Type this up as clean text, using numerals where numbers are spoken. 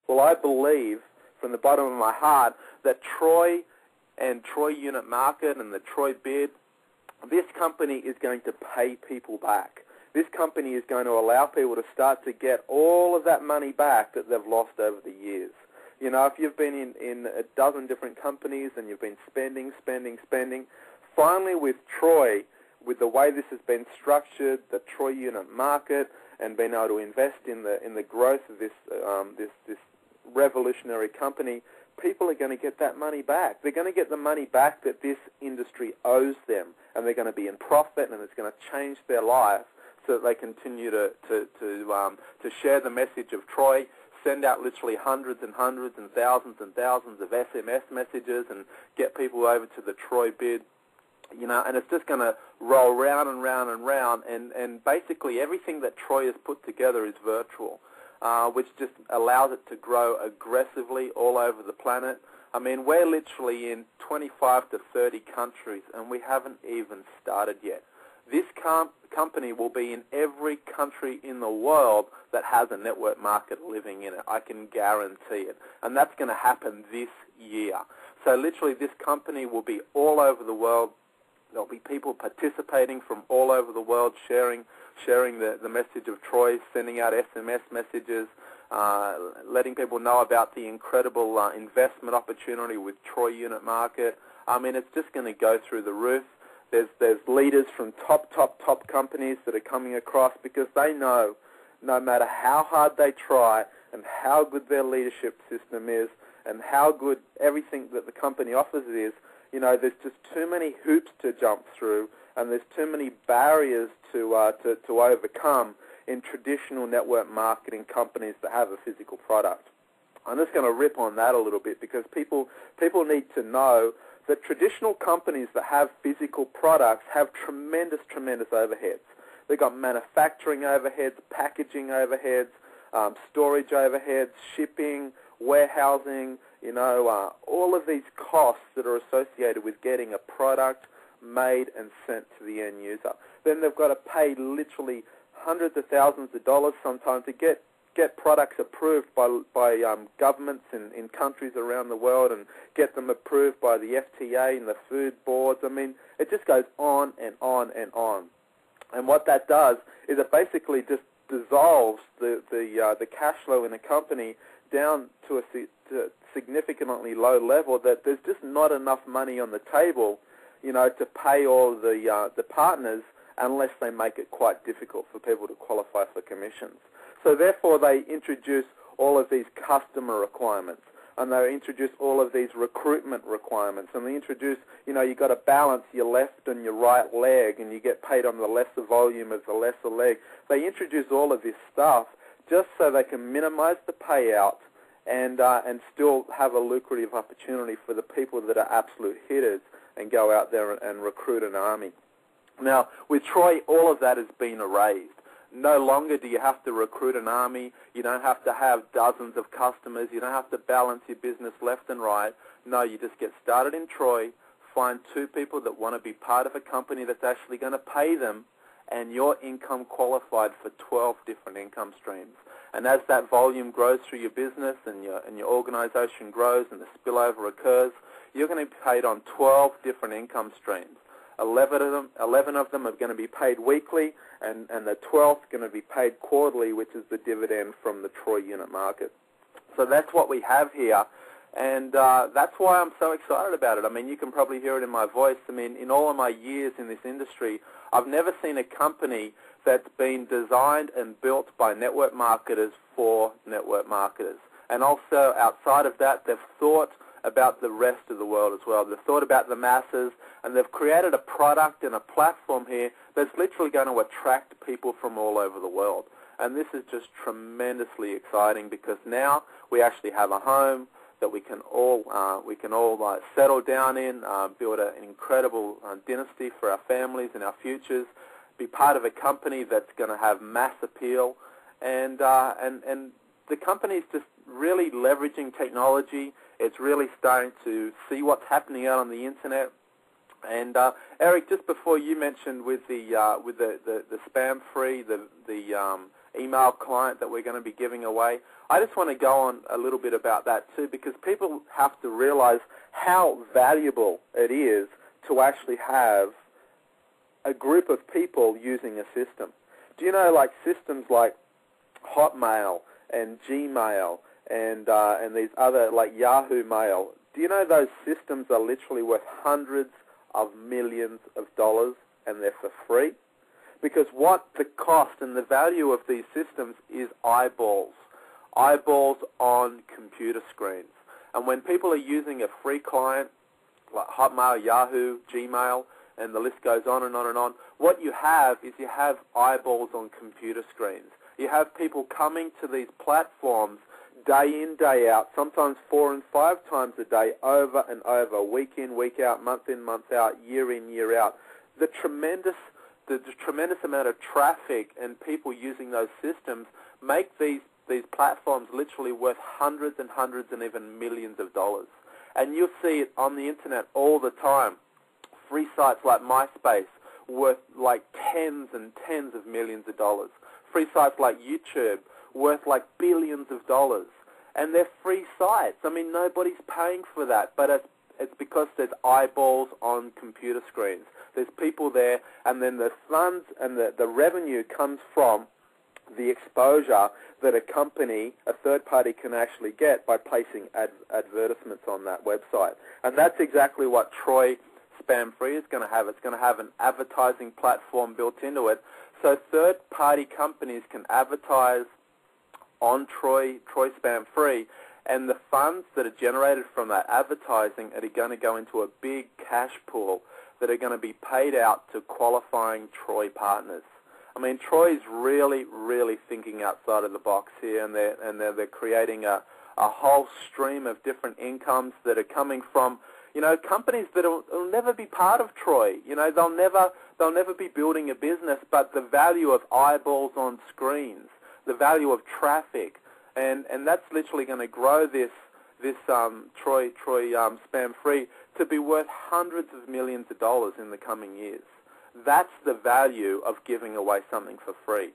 Well, I believe from the bottom of my heart that Troy and Troy Unit Market and the Troy Bid, this company is going to pay people back. This company is going to allow people to start to get all of that money back that they've lost over the years. You know, if you've been in a dozen different companies and you've been spending, finally with Troy, with the way this has been structured, the Troy Unit Market, and being able to invest in the growth of this revolutionary company, people are going to get that money back. They're going to get the money back that this industry owes them, and they're going to be in profit, and it's going to change their life so that they continue to share the message of Troy, send out literally hundreds and thousands of SMS messages, and get people over to the Troy Bid. You know, and it's just going to roll round and round and round, and basically everything that Troy has put together is virtual, which just allows it to grow aggressively all over the planet. I mean, we're literally in 25 to 30 countries, and we haven't even started yet. This company will be in every country in the world that has a network market living in it. I can guarantee it. And that's going to happen this year. So literally this company will be all over the world. There'll be people participating from all over the world, sharing the message of Troy, sending out SMS messages, letting people know about the incredible investment opportunity with Troy Unit Market. I mean, it's just going to go through the roof. There's leaders from top companies that are coming across because they know no matter how hard they try and how good their leadership system is and how good everything that the company offers is, you know, there's just too many hoops to jump through and there's too many barriers to overcome in traditional network marketing companies that have a physical product. I'm just going to rip on that a little bit because people need to know that traditional companies that have physical products have tremendous overheads. They've got manufacturing overheads, packaging overheads, storage overheads, shipping, warehousing, you know, all of these costs that are associated with getting a product made and sent to the end user. Then they've got to pay literally hundreds of thousands of dollars sometimes to get products approved by governments in countries around the world and get them approved by the FTA and the food boards. I mean, it just goes on and on and on. And what that does is it basically just dissolves the cash flow in a company down to a significantly low level that there's just not enough money on the table, you know, to pay all the partners unless they make it quite difficult for people to qualify for commissions. So therefore they introduce all of these customer requirements, and they introduce all of these recruitment requirements, and they introduce, you know, you've got to balance your left and your right leg, and you get paid on the lesser volume of the lesser leg. They introduce all of this stuff just so they can minimize the payout and still have a lucrative opportunity for the people that are absolute hitters and go out there and recruit an army. Now, with Troy, all of that has been erased. No longer do you have to recruit an army. You don't have to have dozens of customers. You don't have to balance your business left and right. No, you just get started in Troy, find two people that want to be part of a company that's actually going to pay them, and your income qualified for 12 different income streams. And as that volume grows through your business and your organization grows and the spillover occurs, you're going to be paid on 12 different income streams. 11 of them are going to be paid weekly, and the 12th going to be paid quarterly, which is the dividend from the Troy Unit Market. So that's what we have here, and that's why I'm so excited about it. I mean, you can probably hear it in my voice. I mean, in all of my years in this industry, I've never seen a company that's been designed and built by network marketers for network marketers. And also, outside of that, they've thought about the rest of the world as well. They've thought about the masses, and they've created a product and a platform here that's literally going to attract people from all over the world. And this is just tremendously exciting because now we actually have a home that we can all settle down in, build an incredible dynasty for our families and our futures, be part of a company that's going to have mass appeal, and the company's just really leveraging technology. It's really starting to see what's happening out on the internet. And Eric, just before you mentioned with the spam-free, the email client that we're going to be giving away. I just want to go on a little bit about that too, because people have to realize how valuable it is to actually have a group of people using a system. Do you know, like, systems like Hotmail and Gmail and these other, like Yahoo Mail, do you know those systems are literally worth hundreds of millions of dollars, and they're for free? Because what the cost and the value of these systems is eyeballs on computer screens. And when people are using a free client, like Hotmail, Yahoo, Gmail, and the list goes on and on and on, what you have is you have eyeballs on computer screens. You have people coming to these platforms day in, day out, sometimes 4 and 5 times a day, over and over, week in, week out, month in, month out, year in, year out. The tremendous amount of traffic and people using those systems make these platforms literally worth hundreds and hundreds and even millions of dollars. And you'll see it on the internet all the time. Free sites like MySpace worth like tens and tens of millions of dollars. Free sites like YouTube worth like billions of dollars. And they're free sites. I mean, nobody's paying for that, but it's because there's eyeballs on computer screens. There's people there, and then the funds and the revenue comes from the exposure that a company, a third party, can actually get by placing advertisements on that website. And that's exactly what Troy Spam Free is going to have. It's going to have an advertising platform built into it, so third party companies can advertise on Troy Spam Free, and the funds that are generated from that advertising are going to go into a big cash pool that are going to be paid out to qualifying Troy partners. I mean, Troy's really, really thinking outside of the box here, and they're creating a whole stream of different incomes that are coming from, you know, companies that will never be part of Troy. You know, they'll never be building a business, but the value of eyeballs on screens, the value of traffic, and that's literally going to grow this Troy Spam Free to be worth hundreds of millions of dollars in the coming years. That's the value of giving away something for free.